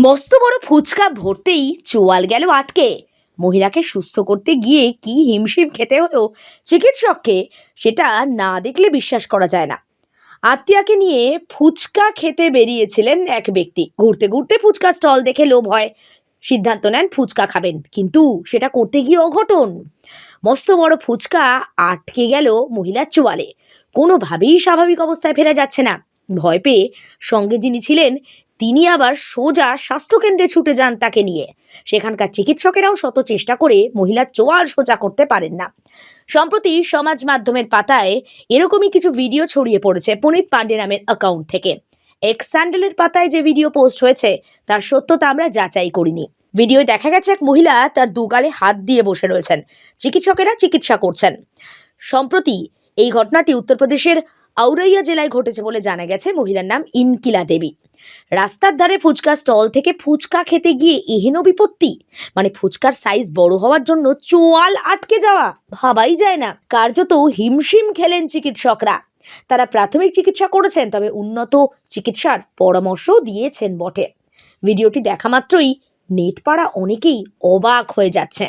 মস্ত বড় ফুচকা ভরতেই চোয়াল গেল আটকে। মহিলাকে সুস্থ করতে গিয়ে কি হিমশিম খেতে হলো চিকিৎসককে, সেটা না দেখলে বিশ্বাস করা যায় না। আত্মীয়াকে নিয়ে ফুচকা খেতে বেরিয়েছিলেন এক ব্যক্তি। ঘুরতে ঘুরতে ফুচকা স্টল দেখে লোভ হয়, সিদ্ধান্ত নেন ফুচকা খাবেন, কিন্তু সেটা করতে গিয়ে অঘটন। মস্ত বড় ফুচকা আটকে গেল মহিলার চোয়ালে। কোনোভাবেই স্বাভাবিক অবস্থায় ফেরা যাচ্ছে না। ভয় পেয়ে সঙ্গে যিনি ছিলেন তিনি আবার সোজা স্বাস্থ্যকেন্দ্রে ছুটে যান তাকে নিয়ে। সেখানকার চিকিৎসকেরাও শত চেষ্টা করে মহিলার চোয়াল সোজা করতে পারেন না। সম্প্রতি সমাজ মাধ্যমের পাতায় এরকমই কিছু ভিডিও ছড়িয়ে পড়েছে পুনিত পান্ডে নামের অ্যাকাউন্ট থেকে। এক্স স্যান্ডেলের পাতায় যে ভিডিও পোস্ট হয়েছে তার সত্যতা আমরা যাচাই করিনি। ভিডিওয় দেখা গেছে এক মহিলা তার দুগালে হাত দিয়ে বসে রয়েছেন, চিকিৎসকেরা চিকিৎসা করছেন। সম্প্রতি এই ঘটনাটি উত্তরপ্রদেশের আউরাইয়া জেলায় ঘটেছে বলে জানা গেছে। মহিলার নাম ইনকিলা দেবী। রাস্তার ধারে ফুচকা স্টল থেকে ফুচকা খেতে গিয়ে এহেন বিপত্তি, মানে ফুচকার সাইজ বড় হওয়ার জন্য চোয়াল আটকে যাওয়া, ভাবাই যায় না। কার্যত হিমশিম খেলেন চিকিৎসকরা। তারা প্রাথমিক চিকিৎসা করেছেন, তবে উন্নত চিকিৎসার পরামর্শও দিয়েছেন বটে। ভিডিওটি দেখা মাত্রই নেট পাড়া অনেকেই অবাক হয়ে যাচ্ছে।